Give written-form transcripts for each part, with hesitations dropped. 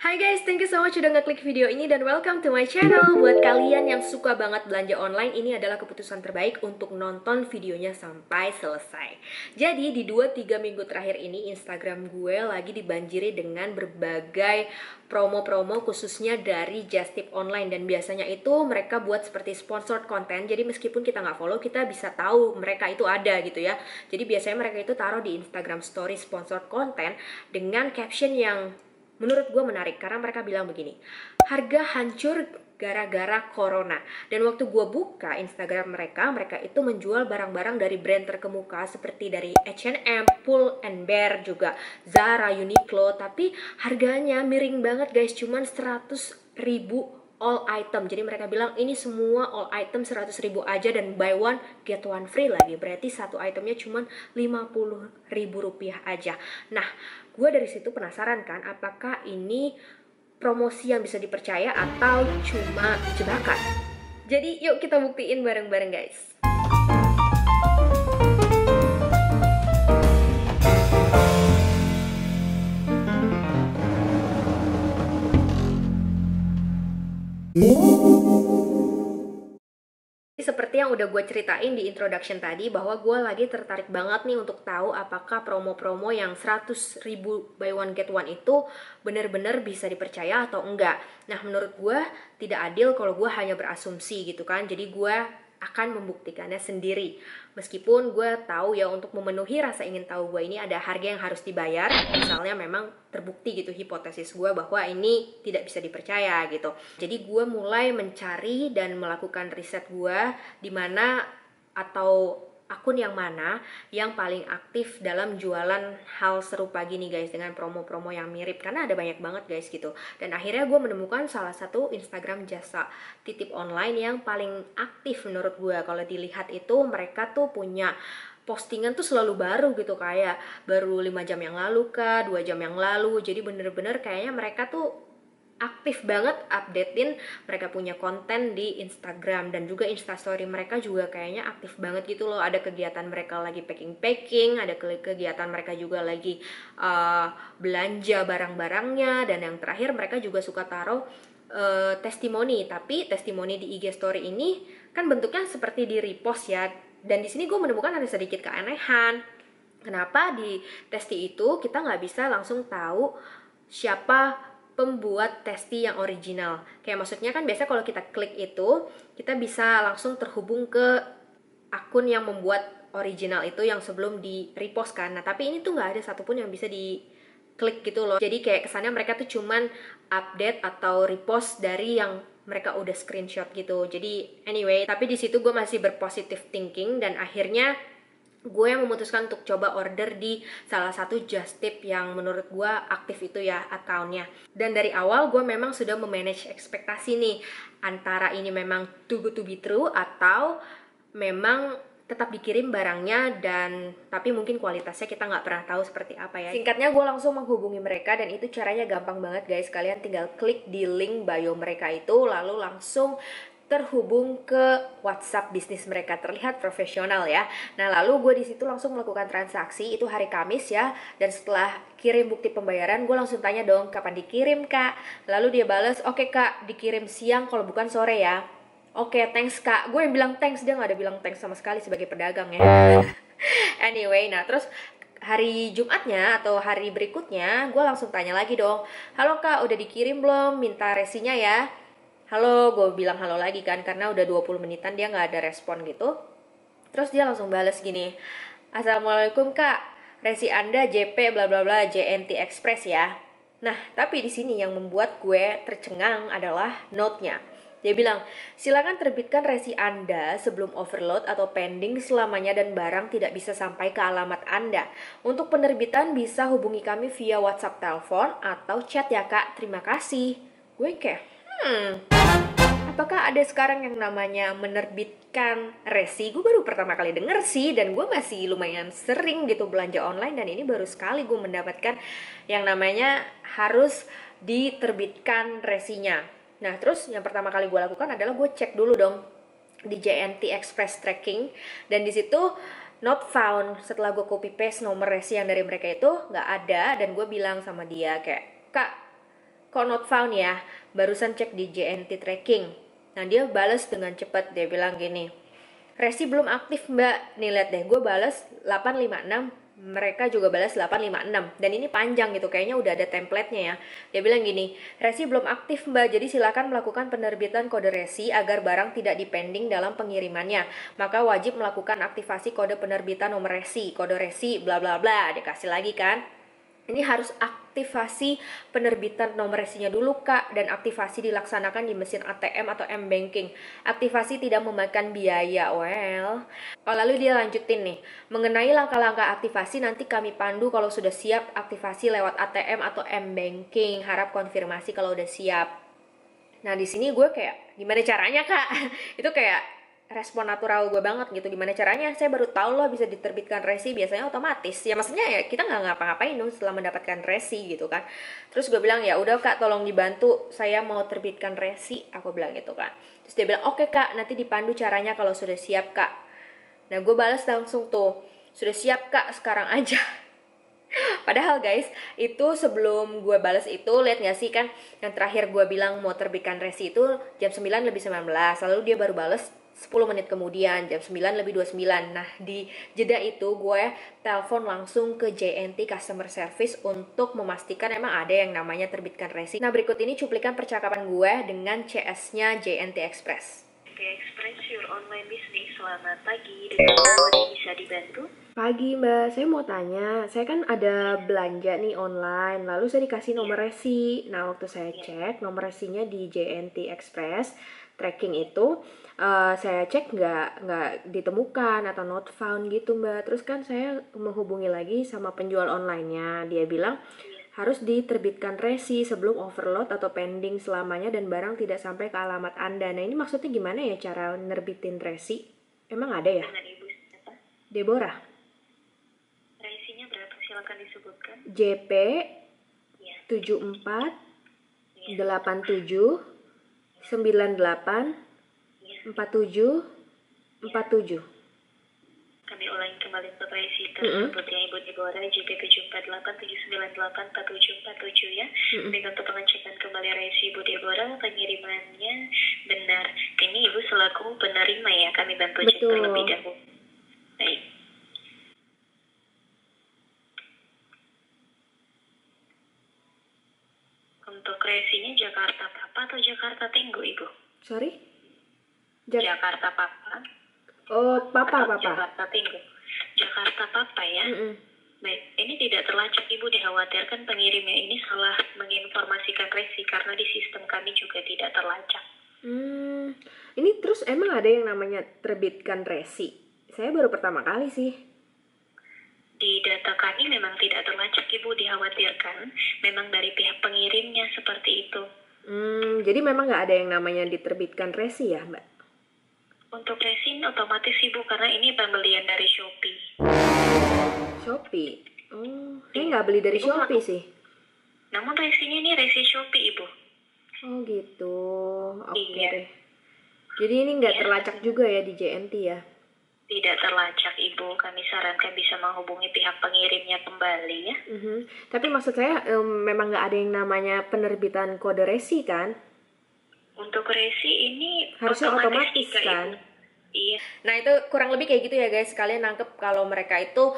Hai guys, thank you so much udah ngeklik video ini dan welcome to my channel. Buat kalian yang suka banget belanja online, ini adalah keputusan terbaik untuk nonton videonya sampai selesai. Jadi di 2-3 minggu terakhir ini Instagram gue lagi dibanjiri dengan berbagai promo-promo khususnya dari Just Tip Online. Dan biasanya itu mereka buat seperti sponsored content. Jadi meskipun kita nggak follow, kita bisa tahu mereka itu ada gitu ya. Jadi biasanya mereka itu taruh di Instagram story sponsored content dengan caption yang menurut gue menarik, karena mereka bilang begini, harga hancur gara-gara corona. Dan waktu gue buka Instagram mereka itu menjual barang-barang dari brand terkemuka seperti dari H&M, Pull and Bear, juga Zara, Uniqlo. Tapi harganya miring banget guys, cuman 100.000 all item. Jadi mereka bilang ini semua all item 100.000 aja dan buy one get one free lagi. Berarti satu itemnya cuma 50.000 rupiah aja. Nah, gue dari situ penasaran kan, apakah ini promosi yang bisa dipercaya atau cuma jebakan? Jadi yuk kita buktiin bareng-bareng guys. Seperti yang udah gue ceritain di introduction tadi, bahwa gue lagi tertarik banget nih untuk tahu apakah promo-promo yang 100.000 buy one get one itu bener-bener bisa dipercaya atau enggak. Nah, menurut gue tidak adil kalau gue hanya berasumsi gitu kan. Jadi gue akan membuktikannya sendiri. Meskipun gue tahu ya, untuk memenuhi rasa ingin tahu gue ini ada harga yang harus dibayar. Misalnya memang terbukti gitu hipotesis gue bahwa ini tidak bisa dipercaya gitu. Jadi gue mulai mencari dan melakukan riset gue di mana atau akun yang mana yang paling aktif dalam jualan hal serupa gini guys, dengan promo-promo yang mirip, karena ada banyak banget guys gitu. Dan akhirnya gue menemukan salah satu Instagram jasa titip online yang paling aktif menurut gue. Kalau dilihat itu mereka tuh punya postingan tuh selalu baru gitu, kayak baru 5 jam yang lalu kah, 2 jam yang lalu. Jadi bener-bener kayaknya mereka tuh aktif banget updatein mereka punya konten di Instagram. Dan juga Instastory mereka juga kayaknya aktif banget gitu loh. Ada kegiatan mereka lagi packing-packing, ada kegiatan mereka juga lagi belanja barang-barangnya. Dan yang terakhir mereka juga suka taruh testimoni. Tapi testimoni di IG story ini kan bentuknya seperti di repost ya. Dan di sini gue menemukan ada sedikit keanehan. Kenapa di testi itu kita nggak bisa langsung tahu siapa pembuat testi yang original? Kayak maksudnya kan biasa kalau kita klik itu, kita bisa langsung terhubung ke akun yang membuat original itu yang sebelum di repost kan. Nah, tapi ini tuh nggak ada satupun yang bisa diklik gitu loh. Jadi kayak kesannya mereka tuh cuman update atau repost dari yang mereka udah screenshot gitu. Jadi anyway, tapi di situ gue masih berpositive thinking dan akhirnya gue memutuskan untuk coba order di salah satu Just Tip yang menurut gue aktif itu ya akunnya. Dan dari awal gue memang sudah memanage ekspektasi nih, antara ini memang too good to be true atau memang tetap dikirim barangnya dan tapi mungkin kualitasnya kita nggak pernah tahu seperti apa ya. Singkatnya gue langsung menghubungi mereka dan itu caranya gampang banget guys. Kalian tinggal klik di link bio mereka itu lalu langsung terhubung ke WhatsApp bisnis mereka, terlihat profesional ya. Nah, lalu gue di situ langsung melakukan transaksi, itu hari Kamis ya. Dan setelah kirim bukti pembayaran, gue langsung tanya dong, kapan dikirim kak? Lalu dia bales, oke kak, dikirim siang kalau bukan sore ya. Oke, thanks kak. Gue yang bilang thanks, dia nggak ada bilang thanks sama sekali sebagai pedagang ya. Anyway, nah terus hari Jumatnya atau hari berikutnya gue langsung tanya lagi dong, halo kak, udah dikirim belum? Minta resinya ya. Halo, gue bilang halo lagi kan, karena udah 20 menitan dia nggak ada respon gitu. Terus dia langsung bales gini, assalamualaikum kak, resi anda JP bla bla bla JNT Express ya. Nah, tapi di sini yang membuat gue tercengang adalah note-nya. Dia bilang, silakan terbitkan resi Anda sebelum overload atau pending selamanya dan barang tidak bisa sampai ke alamat Anda. Untuk penerbitan bisa hubungi kami via WhatsApp, telepon, atau chat ya kak, terima kasih. Gue kayak, apakah ada sekarang yang namanya menerbitkan resi? Gue baru pertama kali denger sih, dan gue masih lumayan sering gitu belanja online, dan ini baru sekali gue mendapatkan yang namanya harus diterbitkan resinya. Nah, terus yang pertama kali gue lakukan adalah gue cek dulu dong di JNT Express Tracking, dan di situ not found. Setelah gue copy paste nomor resi yang dari mereka itu nggak ada, dan gue bilang sama dia kayak, kak, kok not found ya, barusan cek di JNT tracking. Nah dia balas dengan cepat, dia bilang gini, resi belum aktif mbak. Nih lihat deh, gue balas 856, mereka juga balas 856, dan ini panjang gitu, kayaknya udah ada template-nya ya. Dia bilang gini, resi belum aktif mbak, jadi silakan melakukan penerbitan kode resi agar barang tidak dipending dalam pengirimannya. Maka wajib melakukan aktivasi kode penerbitan nomor resi, kode resi bla bla bla. Dikasih lagi kan, ini harus aktivasi penerbitan nomor resinya dulu kak, dan aktivasi dilaksanakan di mesin ATM atau M-Banking. Aktivasi tidak memakan biaya. Well, lalu dia lanjutin nih, mengenai langkah-langkah aktivasi nanti kami pandu kalau sudah siap aktivasi lewat ATM atau M-Banking. Harap konfirmasi kalau udah siap. Nah di sini gue kayak, gimana caranya kak? Itu kayak respon natural gue banget gitu, gimana caranya, saya baru tahu loh bisa diterbitkan resi, biasanya otomatis ya, maksudnya ya kita nggak ngapa-ngapain dong setelah mendapatkan resi gitu kan. Terus gue bilang ya udah kak, tolong dibantu, saya mau terbitkan resi, aku bilang gitu kan. Terus dia bilang oke kak, nanti dipandu caranya kalau sudah siap kak. Nah gue balas langsung tuh, sudah siap kak, sekarang aja. Padahal guys, itu sebelum gue balas itu, lihat gak sih kan yang terakhir gue bilang mau terbitkan resi itu jam 9:19, lalu dia baru balas 10 menit kemudian jam 9:29. Nah di jeda itu gue telepon langsung ke JNT Customer Service untuk memastikan emang ada yang namanya terbitkan resi. Nah berikut ini cuplikan percakapan gue dengan CS-nya JNT Express. Express Your Online Business, selamat pagi, dengan apa bisa dibantu? Pagi mbak, saya mau tanya, saya kan ada belanja nih online, lalu saya dikasih nomor resi. Nah waktu saya cek nomor resinya di JNT Express tracking itu, saya cek nggak ditemukan atau not found gitu mbak. Terus kan saya menghubungi lagi sama penjual online-nya, dia bilang harus diterbitkan resi sebelum overload atau pending selamanya dan barang tidak sampai ke alamat Anda. Nah ini maksudnya gimana ya cara nerbitin resi? Emang ada ya? Dengan Ibu siapa? Deborah. Resinya berapa? Silakan disebutkan. JP Ya. 74 Ya. 87 98 Ya. 47 47. Kami ulangi kembali untuk resi tersebut ya, Ibu Deborah, JP 748 798 4747 ya. Baik, untuk pengecekan kembali resi Ibu Deborah, pengirimannya benar. Ini Ibu selaku penerima ya, kami bantu cek terlebih dahulu. Baik. Untuk resinya Jakarta Papa atau Jakarta Tenggo, Ibu? Sorry? Jakarta Papa. Oh, Papa. Jakarta Tenggo. Jakarta Papa ya. Baik, ini tidak terlacak Ibu, dikhawatirkan pengirimnya ini salah menginformasikan resi karena di sistem kami juga tidak terlacak. Ini terus emang ada yang namanya terbitkan resi? Saya baru pertama kali sih. Di data kami memang tidak terlacak Ibu, dikhawatirkan memang dari pihak pengirimnya seperti itu. Jadi memang nggak ada yang namanya diterbitkan resi ya mbak? Untuk resi otomatis Ibu, karena ini pembelian dari Shopee. Shopee? Oh, saya nggak beli dari Ibu Shopee sih. Namun resinya ini resi Shopee Ibu. Oh gitu, oke Iya. deh. Jadi ini nggak terlacak juga ya di JNT ya? Tidak terlacak Ibu, kami sarankan bisa menghubungi pihak pengirimnya kembali ya. Tapi maksud saya memang nggak ada yang namanya penerbitan kode resi kan? Untuk resi ini harusnya otomatis kan? Ibu. Iya. Nah itu kurang lebih kayak gitu ya guys. Kalian nangkep kalau mereka itu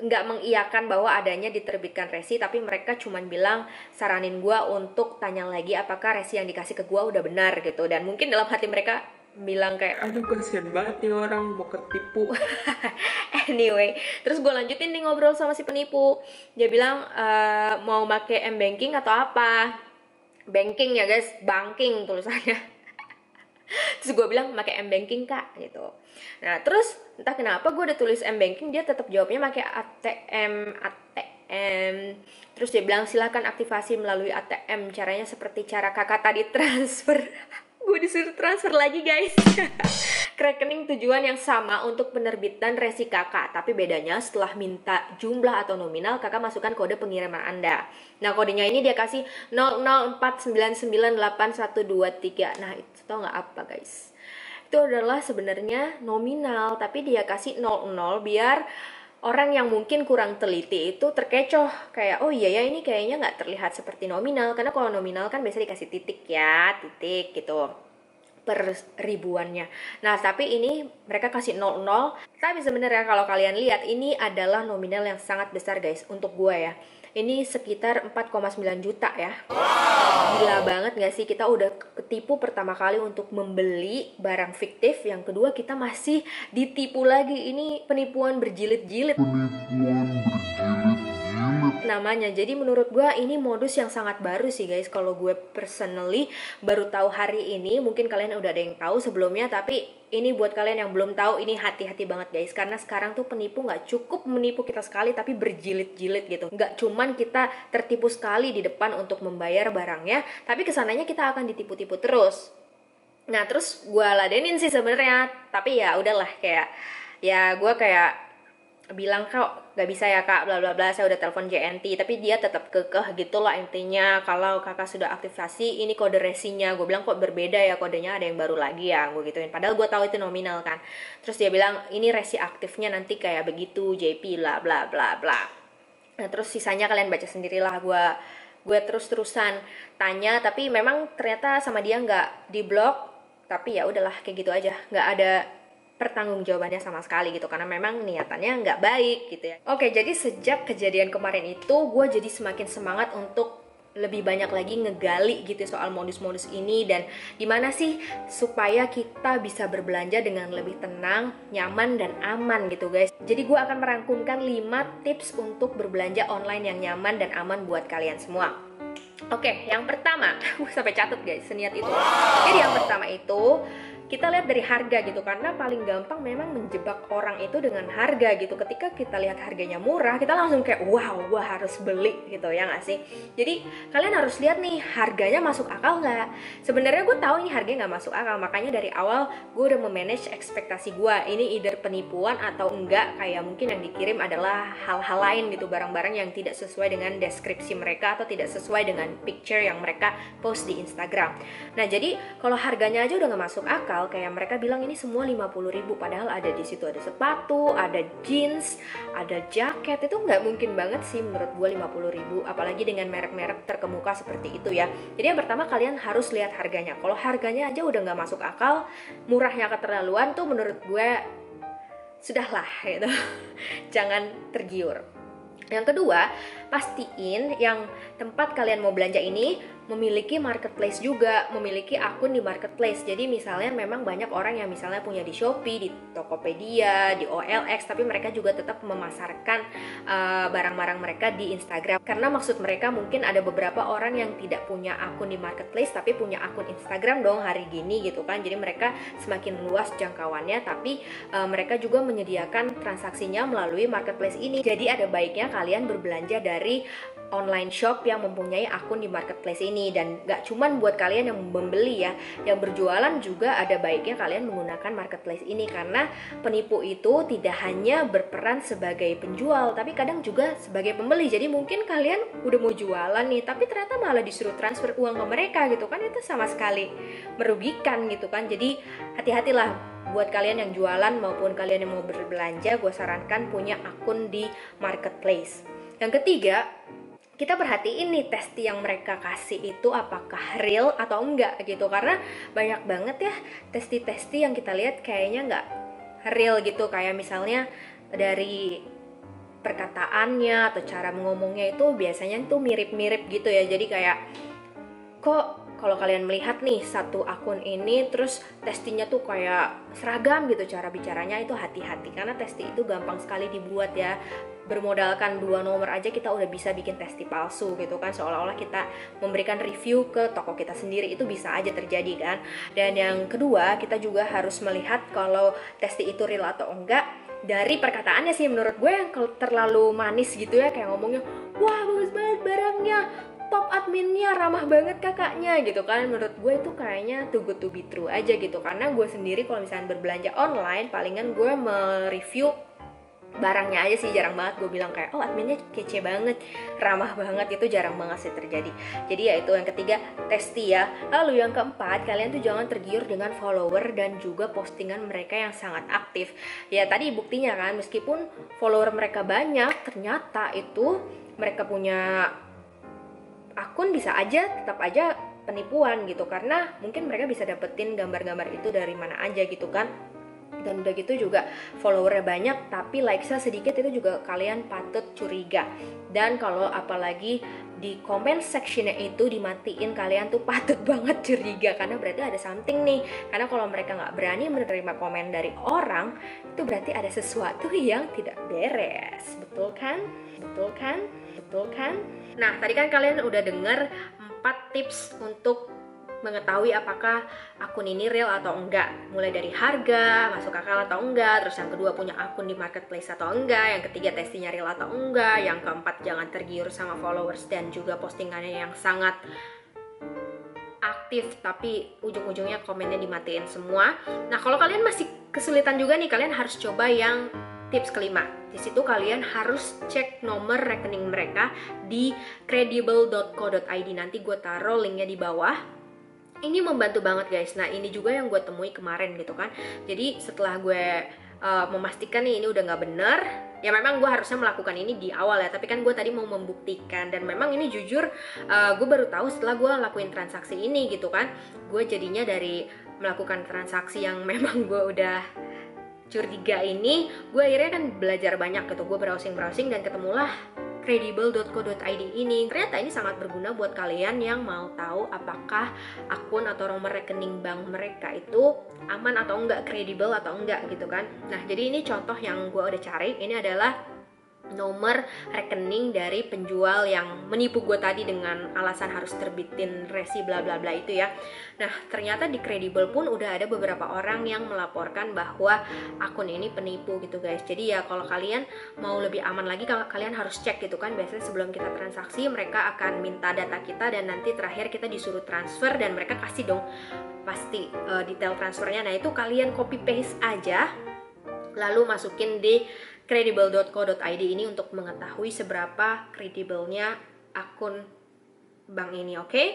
nggak mengiyakan bahwa adanya diterbitkan resi, tapi mereka cuman bilang saranin gue untuk tanya lagi apakah resi yang dikasih ke gue udah benar gitu. Dan mungkin dalam hati mereka bilang kayak, aduh kasihan banget nih orang mau ketipu. Anyway, terus gue lanjutin nih ngobrol sama si penipu. Dia bilang mau pakai M-Banking atau apa? Banking ya guys, banking tulisannya. Terus gue bilang pakai M-Banking kak gitu. Nah terus entah kenapa gue udah tulis M-Banking, dia tetap jawabnya pakai ATM. Terus dia bilang silakan aktivasi melalui ATM, caranya seperti cara kakak tadi transfer. Gue disuruh transfer lagi guys ke rekening tujuan yang sama untuk penerbitan resi kakak, tapi bedanya setelah minta jumlah atau nominal, kakak masukkan kode pengiriman Anda. Nah kodenya ini dia kasih 0049981123. Nah itu tau nggak apa guys? Itu adalah sebenarnya nominal, tapi dia kasih 00 biar orang yang mungkin kurang teliti itu terkecoh kayak oh iya ya ini kayaknya nggak terlihat seperti nominal, karena kalau nominal kan biasa dikasih titik ya, titik gitu per ribuannya. Nah, tapi ini mereka kasih 00. Tapi sebenarnya kalau kalian lihat ini adalah nominal yang sangat besar guys untuk gue ya. Ini sekitar 4,9 juta ya. Gila banget gak sih, kita udah ketipu pertama kali untuk membeli barang fiktif, yang kedua kita masih ditipu lagi. Ini penipuan berjilid-jilid namanya. Jadi menurut gue ini modus yang sangat baru sih guys. Kalau gue personally baru tahu hari ini, mungkin kalian udah ada yang tahu sebelumnya, tapi ini buat kalian yang belum tahu, ini hati-hati banget guys. Karena sekarang tuh penipu nggak cukup menipu kita sekali, tapi berjilid-jilid gitu. Nggak cuman kita tertipu sekali di depan untuk membayar barangnya, tapi kesananya kita akan ditipu-tipu terus. Nah terus gue ladenin sih sebenarnya, tapi ya udahlah, kayak ya gue kayak bilang kok gak bisa ya kak bla bla bla, saya udah telepon JNT, tapi dia tetap kekeh gitu lah intinya. Kalau kakak sudah aktivasi ini kode resinya, gue bilang kok berbeda ya kodenya, ada yang baru lagi ya, gue gituin, padahal gue tahu itu nominal kan. Terus dia bilang ini resi aktifnya nanti kayak begitu JP bla bla bla bla. Nah terus sisanya kalian baca sendirilah. Gue terus-terusan tanya, tapi memang ternyata sama dia nggak diblok, tapi ya udahlah kayak gitu aja, nggak ada pertanggungjawabannya sama sekali gitu, karena memang niatannya nggak baik gitu ya. Oke, jadi sejak kejadian kemarin itu gue jadi semakin semangat untuk lebih banyak lagi ngegali gitu soal modus-modus ini, dan gimana sih supaya kita bisa berbelanja dengan lebih tenang, nyaman, dan aman gitu guys. Jadi gue akan merangkumkan 5 tips untuk berbelanja online yang nyaman dan aman buat kalian semua. Oke, yang pertama, sampai catat guys, seniat itu. Jadi yang pertama itu kita lihat dari harga gitu, karena paling gampang memang menjebak orang itu dengan harga gitu. Ketika kita lihat harganya murah, kita langsung kayak wow, gua harus beli gitu ya nggak sih. Jadi kalian harus lihat nih harganya masuk akal nggak. Sebenarnya gue tahu ini harganya nggak masuk akal, makanya dari awal gue udah memanage ekspektasi gue. Ini either penipuan atau enggak, kayak mungkin yang dikirim adalah hal-hal lain gitu, barang-barang yang tidak sesuai dengan deskripsi mereka atau tidak sesuai dengan picture yang mereka post di Instagram. Nah jadi kalau harganya aja udah nggak masuk akal, kayak mereka bilang ini semua 50.000, padahal ada di situ ada sepatu, ada jeans, ada jaket, itu nggak mungkin banget sih menurut gue 50.000, apalagi dengan merek-merek terkemuka seperti itu ya. Jadi yang pertama kalian harus lihat harganya. Kalau harganya aja udah nggak masuk akal, murahnya keterlaluan, tuh menurut gue sudahlah gitu. Jangan tergiur. Yang kedua, pastiin yang tempat kalian mau belanja ini memiliki marketplace juga, memiliki akun di marketplace. Jadi misalnya memang banyak orang yang misalnya punya di Shopee, di Tokopedia, di OLX, tapi mereka juga tetap memasarkan barang-barang mereka di Instagram. Karena maksud mereka mungkin ada beberapa orang yang tidak punya akun di marketplace tapi punya akun Instagram dong hari gini gitu kan. Jadi mereka semakin luas jangkauannya, tapi mereka juga menyediakan transaksinya melalui marketplace ini. Jadi ada baiknya kalian berbelanja dari online shop yang mempunyai akun di marketplace ini. Dan gak cuman buat kalian yang membeli ya, yang berjualan juga ada baiknya kalian menggunakan marketplace ini, karena penipu itu tidak hanya berperan sebagai penjual, tapi kadang juga sebagai pembeli. Jadi mungkin kalian udah mau jualan nih, tapi ternyata malah disuruh transfer uang ke mereka gitu kan, itu sama sekali merugikan gitu kan. Jadi hati-hatilah buat kalian yang jualan maupun kalian yang mau berbelanja, gue sarankan punya akun di marketplace. Yang ketiga, kita perhatiin nih testi yang mereka kasih itu apakah real atau enggak gitu, karena banyak banget ya testi-testi yang kita lihat kayaknya enggak real gitu. Kayak misalnya dari perkataannya atau cara ngomongnya itu biasanya tuh mirip-mirip gitu ya. Jadi kayak kok kalau kalian melihat nih satu akun ini terus testinya tuh kayak seragam gitu cara bicaranya, itu hati-hati karena testi itu gampang sekali dibuat ya. Bermodalkan 2 nomor aja kita udah bisa bikin testi palsu gitu kan, seolah-olah kita memberikan review ke toko kita sendiri, itu bisa aja terjadi kan. Dan yang kedua, kita juga harus melihat kalau testi itu real atau enggak dari perkataannya sih. Menurut gue yang terlalu manis gitu ya, kayak ngomongnya wah bagus banget barangnya, top adminnya, ramah banget kakaknya gitu kan, menurut gue itu kayaknya too good to be true aja gitu. Karena gue sendiri kalau misalnya berbelanja online, palingan gue mereview barangnya aja sih jarang banget gue bilang kayak oh adminnya kece banget, ramah banget, itu jarang banget sih terjadi. Jadi ya itu yang ketiga, testi ya. Lalu yang keempat, kalian tuh jangan tergiur dengan follower dan juga postingan mereka yang sangat aktif. Ya tadi buktinya kan, meskipun follower mereka banyak, ternyata itu mereka punya akun bisa aja tetap aja penipuan gitu, karena mungkin mereka bisa dapetin gambar-gambar itu dari mana aja gitu kan. Dan udah gitu juga followernya banyak tapi likesnya sedikit, itu juga kalian patut curiga. Dan kalau apalagi di comment sectionnya itu dimatiin, kalian tuh patut banget curiga, karena berarti ada something nih. Karena kalau mereka nggak berani menerima komen dari orang, itu berarti ada sesuatu yang tidak beres. Betul kan? Betul kan? Betul kan? Nah, tadi kan kalian udah denger 4 tips untuk mengetahui apakah akun ini real atau enggak, mulai dari harga, masuk akal atau enggak, terus yang kedua punya akun di marketplace atau enggak, yang ketiga testinya real atau enggak, yang keempat jangan tergiur sama followers dan juga postingannya yang sangat aktif tapi ujung-ujungnya komennya dimatiin semua. Nah, kalau kalian masih kesulitan juga nih, kalian harus coba yang tips kelima. Di situ kalian harus cek nomor rekening mereka di credible.co.id. Nanti gue taruh linknya di bawah. Ini membantu banget guys. Nah ini juga yang gue temui kemarin gitu kan. Jadi setelah gue memastikan nih ini udah nggak bener, ya memang gue harusnya melakukan ini di awal ya, tapi kan gue tadi mau membuktikan. Dan memang ini jujur gue baru tahu setelah gue lakuin transaksi ini gitu kan. Gue jadinya dari melakukan transaksi yang memang gue udah curiga ini, gue akhirnya kan belajar banyak gitu. Gue browsing dan ketemulah credible.co.id ini. Ternyata ini sangat berguna buat kalian yang mau tahu apakah akun atau nomor rekening bank mereka itu aman atau enggak, kredibel atau enggak gitu kan. Nah jadi ini contoh yang gue udah cari. Ini adalah nomor rekening dari penjual yang menipu gue tadi dengan alasan harus terbitin resi bla bla bla itu ya. Nah ternyata di Credible pun udah ada beberapa orang yang melaporkan bahwa akun ini penipu gitu guys. Jadi ya kalau kalian mau lebih aman lagi, kalian harus cek gitu kan. Biasanya sebelum kita transaksi mereka akan minta data kita dan nanti terakhir kita disuruh transfer, dan mereka kasih dong pasti detail transfernya. Nah itu kalian copy paste aja lalu masukin di credible.co.id ini untuk mengetahui seberapa kredibelnya akun bank ini, oke?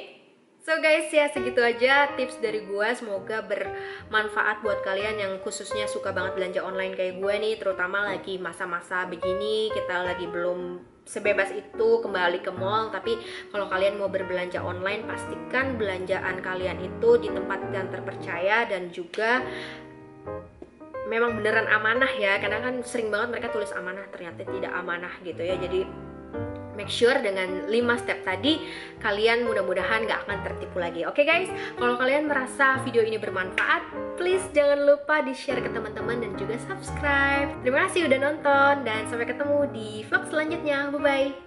So guys, ya segitu aja tips dari gue. Semoga bermanfaat buat kalian yang khususnya suka banget belanja online kayak gue nih, terutama lagi masa-masa begini, kita lagi belum sebebas itu kembali ke mall. Tapi kalau kalian mau berbelanja online, pastikan belanjaan kalian itu di tempat yang terpercaya dan juga memang beneran amanah ya, karena kan sering banget mereka tulis amanah ternyata tidak amanah gitu ya. Jadi make sure dengan 5 step tadi kalian mudah-mudahan gak akan tertipu lagi. Oke guys, kalau kalian merasa video ini bermanfaat, please jangan lupa di share ke teman-teman dan juga subscribe. Terima kasih udah nonton dan sampai ketemu di vlog selanjutnya. Bye bye.